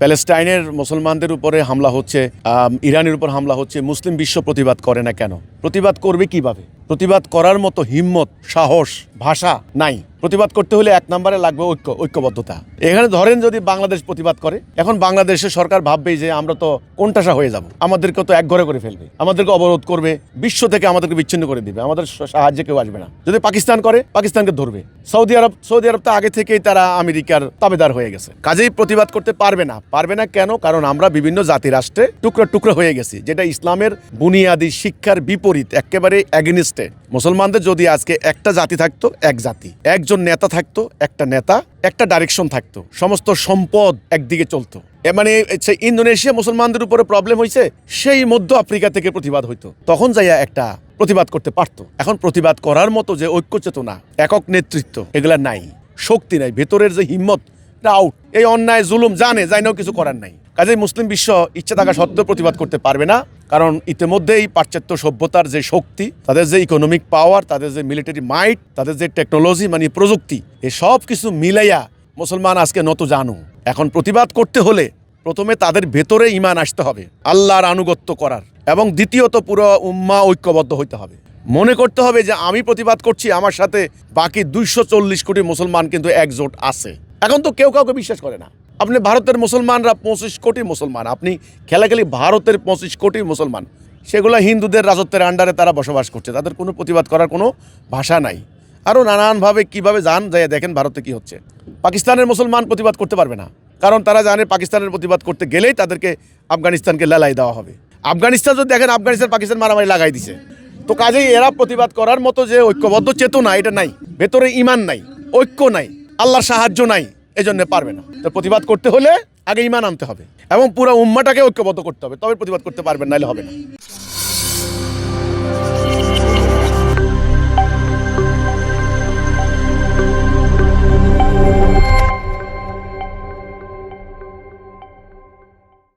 প্যালেস্টাইনের মুসলমানদের উপরে হামলা হচ্ছে, ইরানের উপর হামলা হচ্ছে, মুসলিম বিশ্ব প্রতিবাদ করে না কেন? প্রতিবাদ করবে কিভাবে? প্রতিবাদ করার মতো হিম্মত, সাহস, ভাষা নাই। প্রতিবাদ করতে হলে এক নম্বরে লাগবে ঐক্যবদ্ধতা। এখানে ধরেন যদি বাংলাদেশ প্রতিবাদ করে, এখন বাংলাদেশের সরকার ভাববে যে আমরা তো কোণঠাসা হয়ে যাব, আমাদেরকে তো এক ঘরে করে ফেলবে, আমাদেরকে অবরোধ করবে, বিশ্ব থেকে আমাদেরকে বিচ্ছিন্ন করে দিবে, আমাদের সাহায্যে কেউ আসবে না। যদি পাকিস্তান করে, পাকিস্তানকে ধরবে। সৌদি আরব তো আগে থেকেই তারা আমেরিকার তাবেদার হয়ে গেছে, কাজেই প্রতিবাদ করতে পারবে না কেন? কারণ আমরা বিভিন্ন জাতি রাষ্ট্রে টুকরো টুকরো হয়ে গেছি, যেটা ইসলামের বুনিয়াদী শিক্ষার বিপরীত, একেবারে অ্যাগেনিস্টে। মুসলমানদের যদি আজকে একটা জাতি থাকতো, এক জাতি, একজন নেতা থাকতো, একটা নেতা, একটা ডাইরেকশন থাকতো, সমস্ত সম্পদ একদিকে চলতো, মানে ইন্দোনেশিয়া মুসলমানদের উপরে প্রবলেম হয়েছে, সেই মধ্য আফ্রিকা থেকে প্রতিবাদ হইতো, তখন যাইয়া একটা প্রতিবাদ করতে পারতো। এখন প্রতিবাদ করার মতো যে ঐক্য চেতনা, একক নেতৃত্ব, এগুলা নাই, শক্তি নাই, ভেতরের যে হিম্মত আউট। এই অন্যায় জুলুম জানেও কিছু করার নাই। কাজেই মুসলিম বিশ্ব ইচ্ছা থাকা সত্ত্বেও প্রতিবাদ করতে পারবে না, কারণ ইতিমধ্যেই পাশ্চাত্য সভ্যতার যে শক্তি, তাদের যে ইকোনমিক পাওয়ার, তাদের যে মিলিটারি মাইট, তাদের যে টেকনোলজি মানে প্রযুক্তি, এই সব কিছু মিলাইয়া মুসলমান আজকে নত জানু। এখন প্রতিবাদ করতে হলে প্রথমে তাদের ভেতরে ঈমান আসতে হবে, আল্লাহর আনুগত্য করার, এবং দ্বিতীয়ত পুরো উম্মাহ ঐক্যবদ্ধ হইতে হবে। মনে করতে হবে যে আমি প্রতিবাদ করছি, আমার সাথে বাকি 240 কোটি মুসলমান কিন্তু একজোট আছে। এখন তো কেউ কাউকে বিশ্বাস করে না। আপনি ভারতের মুসলমানরা 25 কোটি মুসলমান, আপনি খেলাখেলি ভারতের 25 কোটি মুসলমান, সেগুলো হিন্দুদের রাজত্বের আন্ডারে তারা বসবাস করছে, তাদের কোনো প্রতিবাদ করার কোনো ভাষা নাই। আরও নানানভাবে কীভাবে যান যায় দেখেন ভারতে কি হচ্ছে। পাকিস্তানের মুসলমান প্রতিবাদ করতে পারবে না, কারণ তারা জানে পাকিস্তানের প্রতিবাদ করতে গেলেই তাদেরকে আফগানিস্তানকে লেলাই দেওয়া হবে। আফগানিস্তান যদি দেখেন, আফগানিস্তান পাকিস্তান মারামারি লাগাই দিছে, তো কাজেই এরা প্রতিবাদ করার মতো যে ঐক্যবদ্ধ চেতনা, এটা নাই, ভেতরে ঈমান নাই, ঐক্য নাই, আল্লাহর সাহায্য নাই, এজন্য পারবে না। তো প্রতিবাদ করতে হলে আগে ঈমান আনতে হবে এবং পুরো উম্মাটাকে ঐক্যবদ্ধ করতে হবে, তবে প্রতিবাদ করতে পারবেন, নাহলে হবে না।